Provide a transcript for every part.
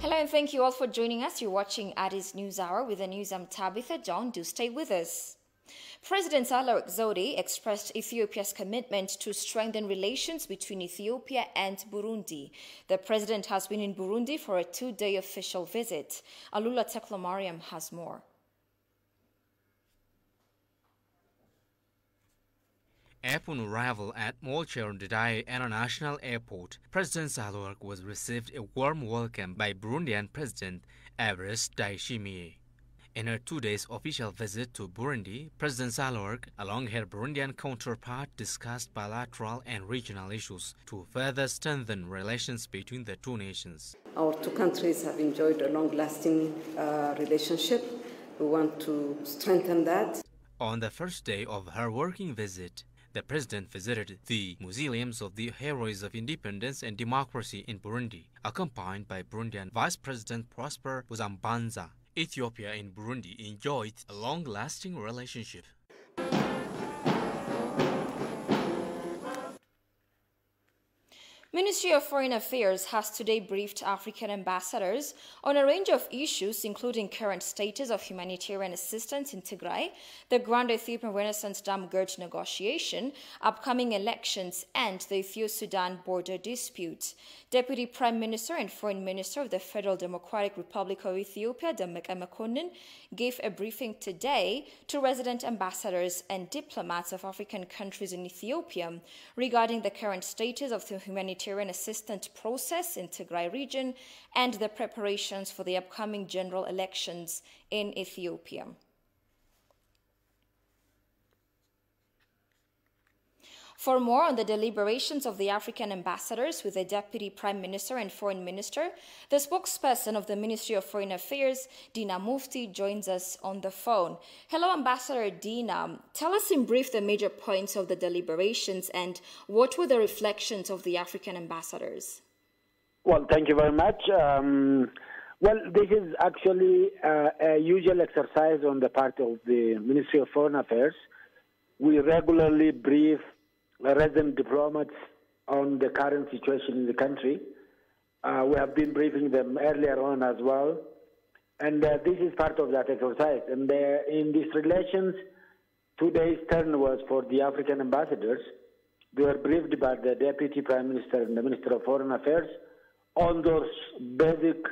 Hello and thank you all for joining us. You're watching Addis News Hour. With the news, I'm Tabitha John. Do stay with us. President Sahle Work expressed Ethiopia's commitment to strengthen relations between Ethiopia and Burundi. The president has been in Burundi for a two-day official visit. Alula Teklomariam has more. Upon arrival at Molcher Ndadaye International Airport, President Sahle was received a warm welcome by Burundian President Evariste Ndayishimiye. In her 2 days official visit to Burundi, President Sahle, along her Burundian counterpart, discussed bilateral and regional issues to further strengthen relations between the two nations. Our two countries have enjoyed a long-lasting relationship. We want to strengthen that. On the first day of her working visit, the president visited the mausoleums of the heroes of independence and democracy in Burundi, accompanied by Burundian Vice President Prosper Buzambanza. Ethiopia and Burundi enjoyed a long-lasting relationship. Ministry of Foreign Affairs has today briefed African ambassadors on a range of issues, including current status of humanitarian assistance in Tigray, the Grand Ethiopian Renaissance Dam Gert negotiation, upcoming elections, and the Ethiopia-Sudan border dispute. Deputy Prime Minister and Foreign Minister of the Federal Democratic Republic of Ethiopia, Demeke Mekonnen, gave a briefing today to resident ambassadors and diplomats of African countries in Ethiopia regarding the current status of the humanitarian assistance process in Tigray region and the preparations for the upcoming general elections in Ethiopia. For more on the deliberations of the African ambassadors with the Deputy Prime Minister and Foreign Minister, the spokesperson of the Ministry of Foreign Affairs, Dina Mufti, joins us on the phone. Hello, Ambassador Dina. Tell us in brief the major points of the deliberations and what were the reflections of the African ambassadors? Well, thank you very much. Well, this is actually a usual exercise on the part of the Ministry of Foreign Affairs. We regularly brief resident diplomats on the current situation in the country. We have been briefing them earlier on as well, and this is part of that exercise. And in these relations, today's turn was for the African ambassadors. They were briefed by the Deputy Prime Minister and the Minister of Foreign Affairs on those basic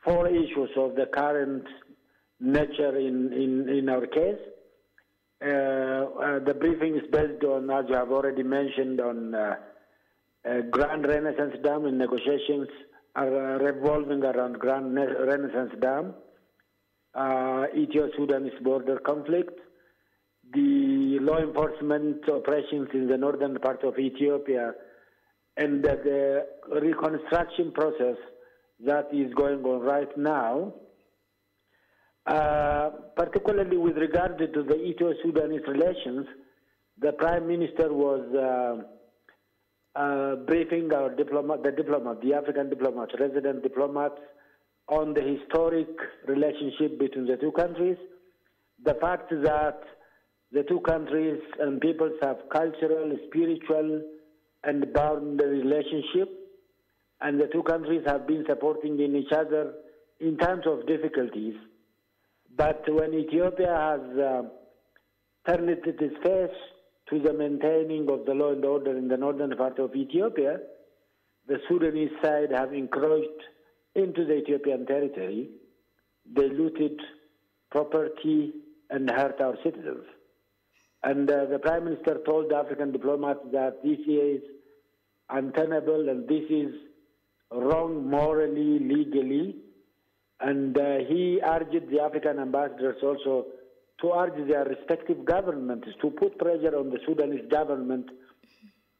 four issues of the current nature in our case. The briefing is based on, as you have already mentioned, on Grand Renaissance Dam, and negotiations are revolving around Grand Renaissance Dam, Ethio-Sudanese border conflict, the law enforcement operations in the northern part of Ethiopia, and the reconstruction process that is going on right now. Particularly with regard to the Ethio-Sudanese relations, the Prime Minister was briefing our the African diplomats, resident diplomats, on the historic relationship between the two countries, the fact that the two countries and peoples have cultural, spiritual, and boundary relationship, and the two countries have been supporting in each other in times of difficulties. But when Ethiopia has turned its face to the maintaining of the law and order in the northern part of Ethiopia, the Sudanese side have encroached into the Ethiopian territory. They looted property and hurt our citizens. And the Prime Minister told the African diplomats that this is untenable and this is wrong morally, legally. And he urged the African ambassadors also to urge their respective governments to put pressure on the Sudanese government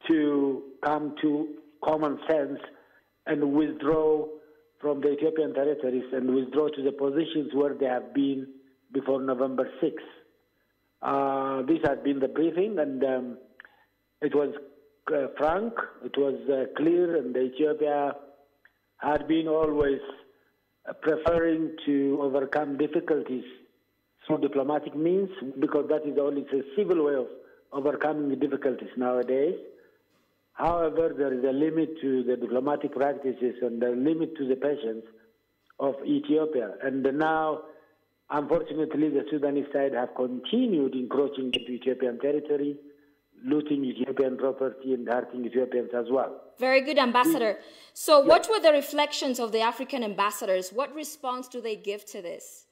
to come to common sense and withdraw from the Ethiopian territories and withdraw to the positions where they have been before November 6th. This has been the briefing, and it was frank, it was clear, and Ethiopia had been always preferring to overcome difficulties through diplomatic means, because that is only a civil way of overcoming the difficulties nowadays. However, there is a limit to the diplomatic practices and a limit to the patience of Ethiopia. And now, unfortunately, the Sudanese side have continued encroaching into Ethiopian territory, looting Ethiopian property and hurting Ethiopians as well. Very good, Ambassador. So what were the reflections of the African ambassadors? What response do they give to this?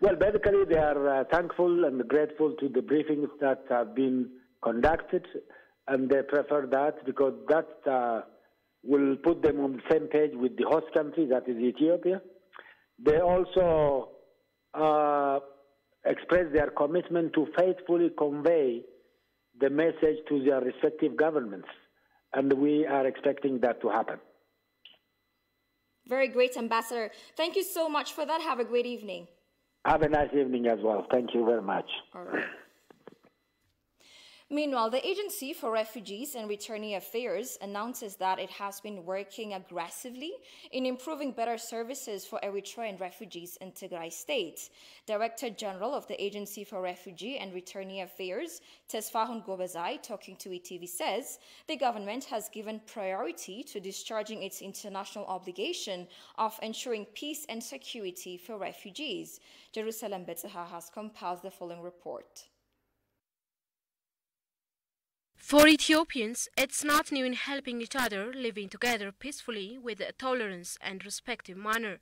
Well, basically, they are thankful and grateful to the briefings that have been conducted, and they prefer that because that will put them on the same page with the host country, that is Ethiopia. They also express their commitment to faithfully convey the message to their respective governments, and we are expecting that to happen. Very great, Ambassador. Thank you so much for that. Have a great evening. Have a nice evening as well. Thank you very much. All right. Meanwhile, the Agency for Refugees and Returnee Affairs announces that it has been working aggressively in improving better services for Eritrean refugees in Tigray State. Director General of the Agency for Refugee and Returnee Affairs, Tesfahun Gobezai, talking to ETV, says the government has given priority to discharging its international obligation of ensuring peace and security for refugees. Jerusalem Betzaha has compiled the following report. For Ethiopians, it's not new in helping each other, living together peacefully with tolerance and respectful manner.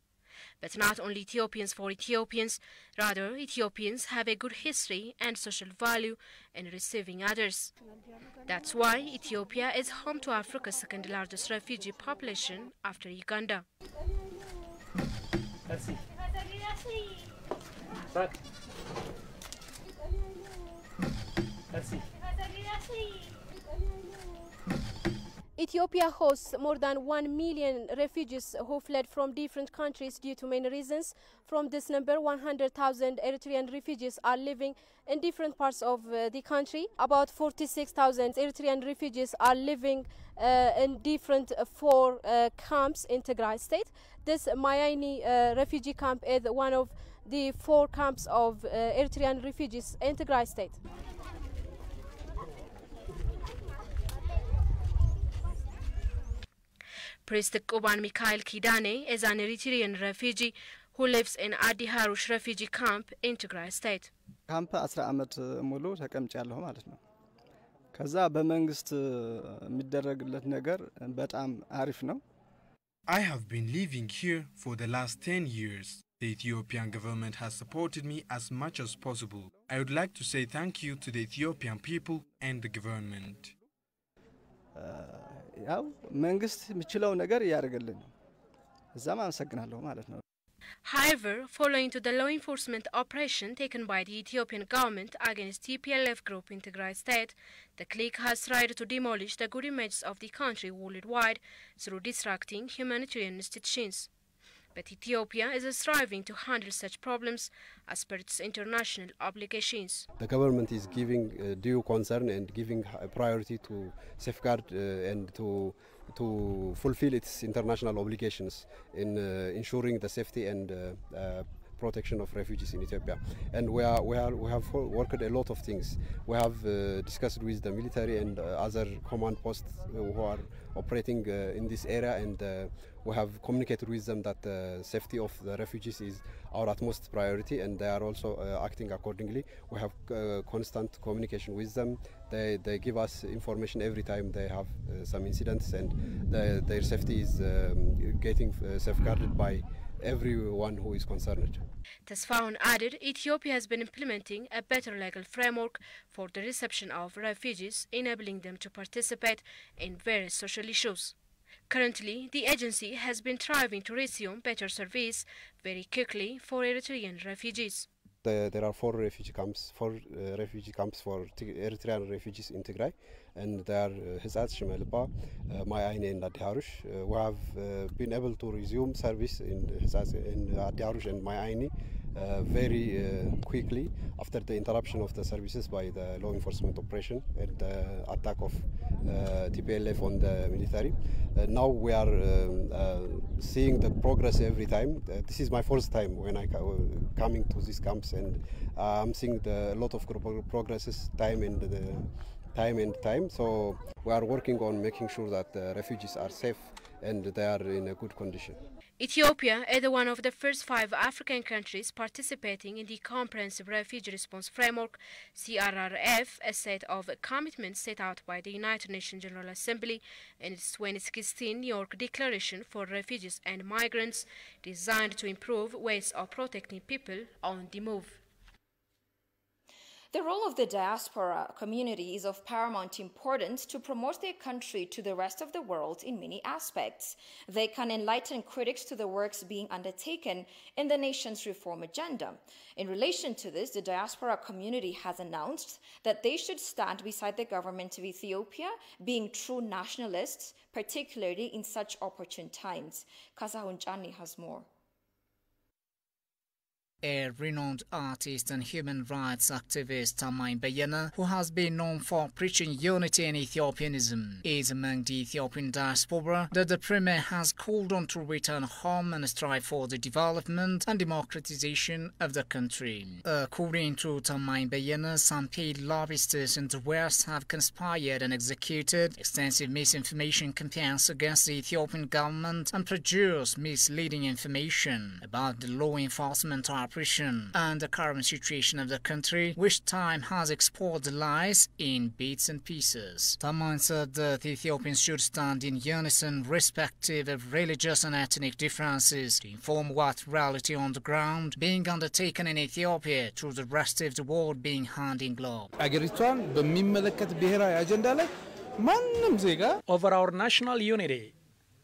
But not only Ethiopians for Ethiopians, rather Ethiopians have a good history and social value in receiving others. That's why Ethiopia is home to Africa's second largest refugee population after Uganda. Ethiopia hosts more than 1 million refugees who fled from different countries due to many reasons. From this number, 100,000 Eritrean refugees are living in different parts of the country. About 46,000 Eritrean refugees are living in different 4 camps in Tigray State. This Mayaini refugee camp is one of the 4 camps of Eritrean refugees in Tigray State. Priest Koban Mikhail Kidane is an Eritrean refugee who lives in Adi Harush refugee camp in Tigray State. ካምፕ 10 ዓመት ሙሉ ተቀምጫለሁ ማለት ነው። ከዛ በመንግስት የሚደረግለት ነገር በጣም አሪፍ ነው። I have been living here for the last 10 years. The Ethiopian government has supported me as much as possible. I would like to say thank you to the Ethiopian people and the government. ያው መንግስት የሚችለው ነገር ያደርግልን እዛም አመሰግናለሁ ማለት ነው። However, following to the law enforcement operation taken by the Ethiopian government against TPLF group in Tigray State, the clique has tried to demolish the good image of the country worldwide through disrupting humanitarian institutions. But Ethiopia is striving to handle such problems as per its international obligations. The government is giving due concern and giving priority to safeguard and to fulfill its international obligations in ensuring the safety and protection of refugees in Ethiopia. And we have worked a lot of things. We have discussed with the military and other command posts who are operating in this area, and we have communicated with them that the safety of the refugees is our utmost priority, and they are also acting accordingly. We have constant communication with them. They give us information every time they have some incidents, and their safety is getting safeguarded by everyone who is concerned. Tesfahun added Ethiopia has been implementing a better legal framework for the reception of refugees, enabling them to participate in various social issues. Currently, the agency has been striving to resume better service very quickly for Eritrean refugees. There are 4 refugee camps for Eritrean refugees in Tigray, and they are Hizat, Shimelba, Mayaini and Adi Harush. We have been able to resume service in Hizat, in Adi Harush and Mayaini very quickly after the interruption of the services by the law enforcement operation and the attack of TPLF on the military. Now we are seeing the progress every time. This is my first time when I coming to these camps, and I'm seeing a lot of progresses time. So we are working on making sure that the refugees are safe and they are in a good condition. Ethiopia is one of the first 5 African countries participating in the Comprehensive Refugee Response Framework, CRRF, a set of commitments set out by the United Nations General Assembly in its 2016 New York Declaration for Refugees and Migrants, designed to improve ways of protecting people on the move. The role of the diaspora community is of paramount importance to promote their country to the rest of the world in many aspects. They can enlighten critics to the works being undertaken in the nation's reform agenda. In relation to this, the diaspora community has announced that they should stand beside the government of Ethiopia, being true nationalists, particularly in such opportune times. Kazahun Chani has more. A renowned artist and human rights activist, Tamay Bayana, who has been known for preaching unity and Ethiopianism, is among the Ethiopian diaspora that the premier has called on to return home and strive for the development and democratization of the country. According to Tamay Bayana, some paid lobbyists in the West have conspired and executed extensive misinformation campaigns against the Ethiopian government and produced misleading information about the law enforcement operation and the current situation of the country, which time has exposed the lies in bits and pieces. Tamay said that Ethiopians should stand in unison, irrespective of religious and ethnic differences, to inform what reality on the ground being undertaken in Ethiopia through the rest of the world being hand in glove. Over our national unity,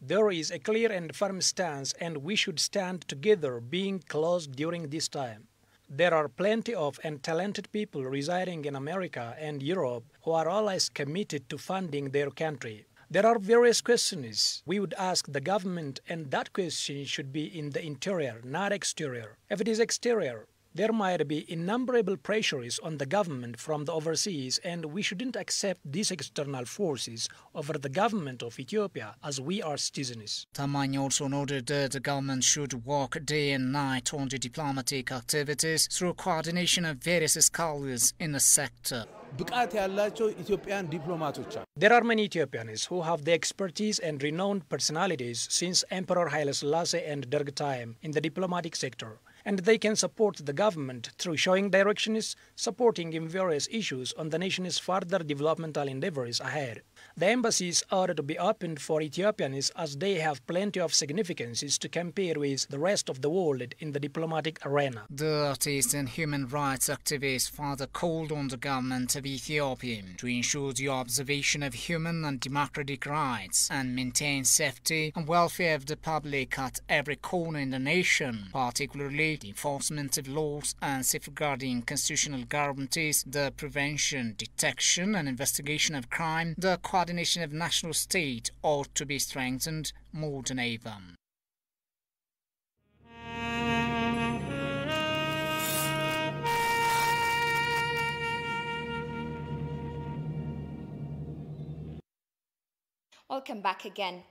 there is a clear and firm stance, and we should stand together, being close during this time. There are plenty of and talented people residing in America and Europe who are always committed to funding their country. There are various questions we would ask the government, and that question should be in the interior, not exterior. If it is exterior, there might be innumerable pressures on the government from the overseas, and we shouldn't accept these external forces over the government of Ethiopia as we are citizens. Tamay also noted that the government should work day and night on the diplomatic activities through coordination of various scholars in the sector. There are many Ethiopians who have the expertise and renowned personalities since Emperor Haile Selassie and Derg time in the diplomatic sector, and they can support the government through showing directions, supporting in various issues on the nation's further developmental endeavors ahead. The embassies are to be opened for Ethiopians as they have plenty of significances to compare with the rest of the world in the diplomatic arena. The artist and human rights activist further called on the government of Ethiopia to ensure the observation of human and democratic rights and maintain safety and welfare of the public at every corner in the nation, particularly the enforcement of laws and safeguarding constitutional guarantees, the prevention, detection and investigation of crime. The coordination of national state ought to be strengthened more than ever. Welcome back again.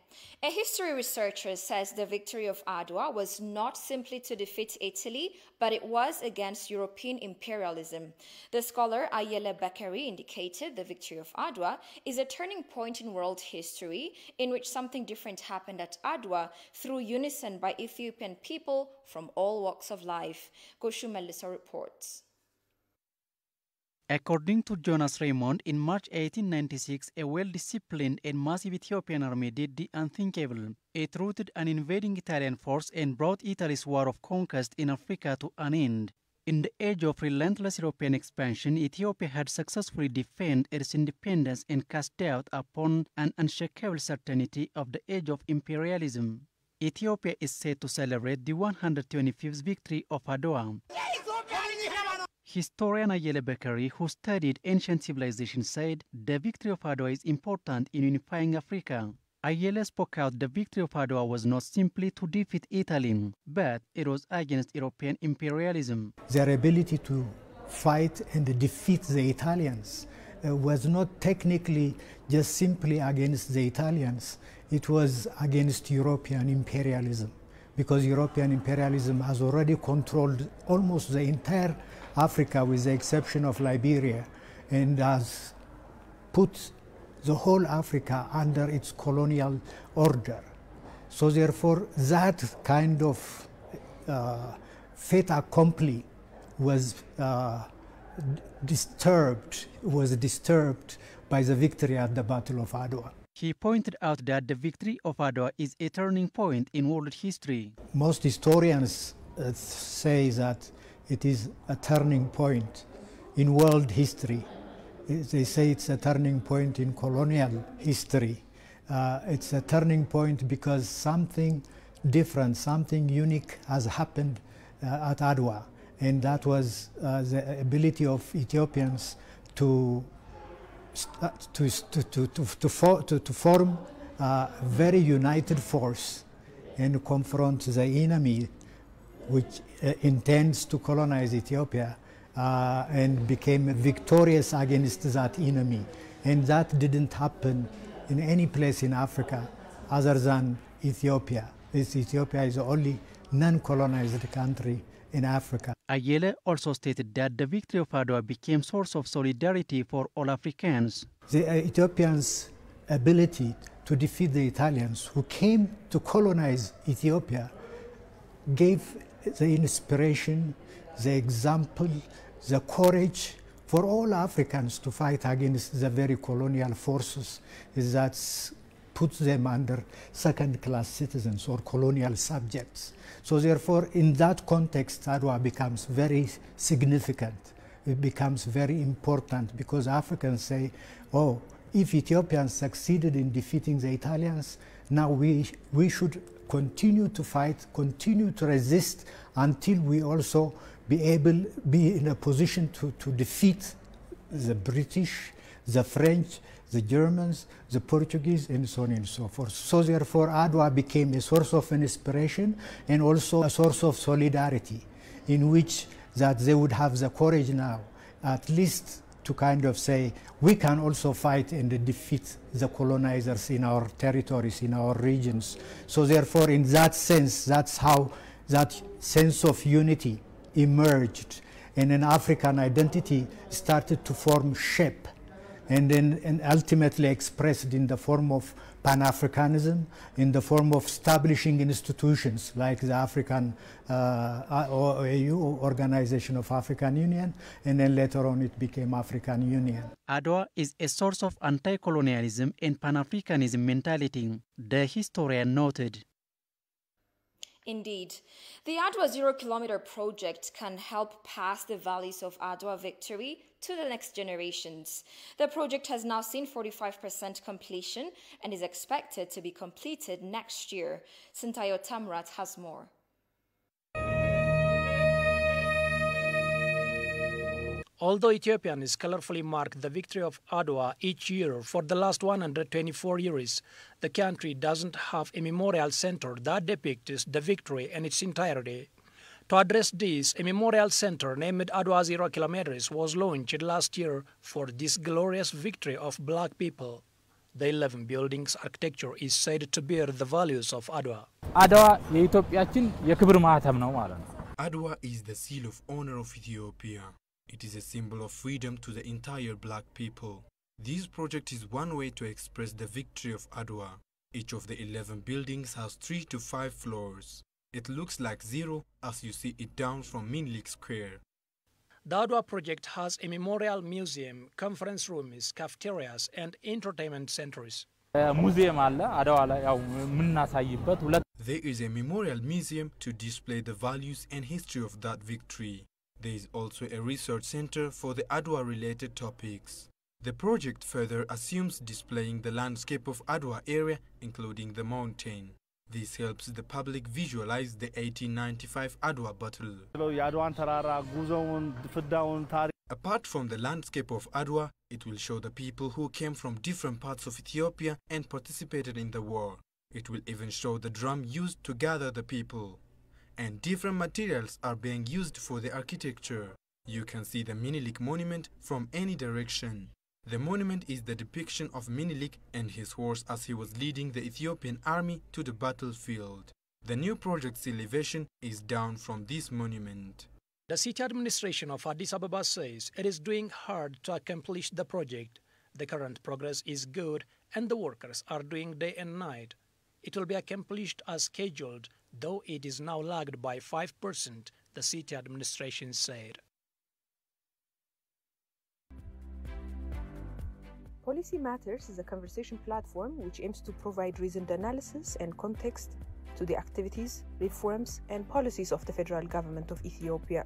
A history researcher says the victory of Adwa was not simply to defeat Italy, but it was against European imperialism. The scholar Ayele Bakari indicated the victory of Adwa is a turning point in world history in which something different happened at Adwa through unison by Ethiopian people from all walks of life. Goshu Melissa reports. According to Jonas Raymond, in March 1896, a well-disciplined and massive Ethiopian army did the unthinkable. It routed an invading Italian force and brought Italy's war of conquest in Africa to an end. In the age of relentless European expansion, Ethiopia had successfully defended its independence and cast doubt upon an unshakable certainty of the age of imperialism. Ethiopia is set to celebrate the 125th victory of Adwa. Historian Ayele Bakari, who studied ancient civilization, said the victory of Adwa is important in unifying Africa. Ayele spoke out the victory of Adwa was not simply to defeat Italy, but it was against European imperialism. Their ability to fight and defeat the Italians was not technically just simply against the Italians. It was against European imperialism, because European imperialism has already controlled almost the entire Africa with the exception of Liberia, and has put the whole Africa under its colonial order. So therefore, that kind of fait accompli was disturbed by the victory at the Battle of Adwa. He pointed out that the victory of Adwa is a turning point in world history. Most historians say that it is a turning point in world history. They say it's a turning point in colonial history. It's a turning point because something different, something unique has happened at Adwa, and that was the ability of Ethiopians to form a very united force and confront the enemy, which intends to colonize Ethiopia, and became victorious against that enemy. And that didn't happen in any place in Africa other than Ethiopia. Ethiopia is the only non-colonized country in Africa. Ayele also stated that the victory of Adwa became source of solidarity for all Africans. The Ethiopians' ability to defeat the Italians who came to colonize Ethiopia gave the inspiration, the example, the courage for all Africans to fight against the very colonial forces that puts them under second-class citizens or colonial subjects. So therefore, in that context, Adwa becomes very significant. It becomes very important because Africans say, oh, if Ethiopians succeeded in defeating the Italians, now we should continue to fight, continue to resist until we also be in a position to defeat the British, the French, the Germans, the Portuguese, and so on and so forth. So therefore, Adwa became a source of inspiration and also a source of solidarity, in which that they would have the courage now, at least to kind of say, we can also fight and defeat the colonizers in our territories, in our regions. So therefore, in that sense, that's how that sense of unity emerged, and an African identity started to form shape, and then ultimately expressed in the form of Pan-Africanism, in the form of establishing institutions like the African OAU, Organization of African Union, and then later on it became African Union. Adwa is a source of anti-colonialism and Pan-Africanism mentality, the historian noted. Indeed, the Adwa Zero-Kilometer project can help pass the values of Adwa victory to the next generations. The project has now seen 45% completion and is expected to be completed next year. Sintayo Tamrat has more. Although Ethiopians colorfully mark the victory of Adwa each year for the last 124 years, the country doesn't have a memorial center that depicts the victory in its entirety. To address this, a memorial center named Adwa 0 Kilometers was launched last year for this glorious victory of black people. The 11 buildings architecture is said to bear the values of Adwa. Adwa is the seal of honor of Ethiopia. It is a symbol of freedom to the entire black people. This project is one way to express the victory of Adwa. Each of the 11 buildings has 3 to 5 floors. It looks like zero as you see it down from Minilik Square. The Adwa project has a memorial museum, conference rooms, cafeterias, and entertainment centers. There is a memorial museum to display the values and history of that victory. There is also a research center for the Adwa-related topics. The project further assumes displaying the landscape of Adwa area, including the mountain. This helps the public visualize the 1895 Adwa battle. Apart from the landscape of Adwa, it will show the people who came from different parts of Ethiopia and participated in the war. It will even show the drum used to gather the people. And different materials are being used for the architecture. You can see the Minilik monument from any direction. The monument is the depiction of Minilik and his horse as he was leading the Ethiopian army to the battlefield. The new project's elevation is down from this monument. The city administration of Addis Ababa says it is doing hard to accomplish the project. The current progress is good and the workers are doing day and night. It will be accomplished as scheduled, though it is now lagged by 5%, the city administration said. Policy Matters is a conversation platform which aims to provide reasoned analysis and context to the activities, reforms, and policies of the federal government of Ethiopia.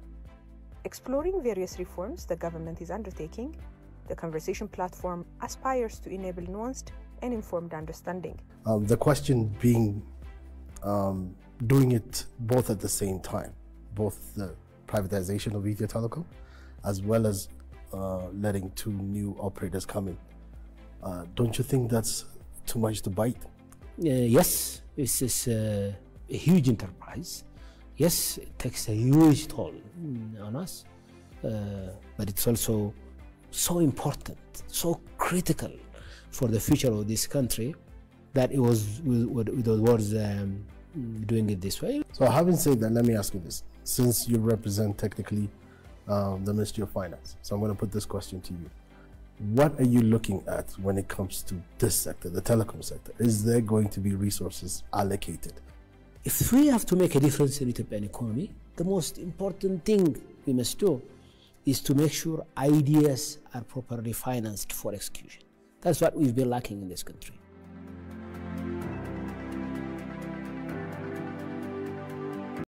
Exploring various reforms the government is undertaking, the conversation platform aspires to enable nuanced and informed understanding. The question being doing it both at the same time, both the privatization of Ethio Telecom as well as letting 2 new operators come in. Don't you think that's too much to bite? Yes, this is a huge enterprise. Yes, it takes a huge toll on us, but it's also so important, so critical for the future of this country that it was worth doing it this way. So having said that, let me ask you this. Since you represent technically the Ministry of Finance, so I'm going to put this question to you. What are you looking at when it comes to this sector, the telecom sector? Is there going to be resources allocated? If we have to make a difference in the Ethiopian economy, the most important thing we must do is to make sure ideas are properly financed for execution. That's what we've been lacking in this country.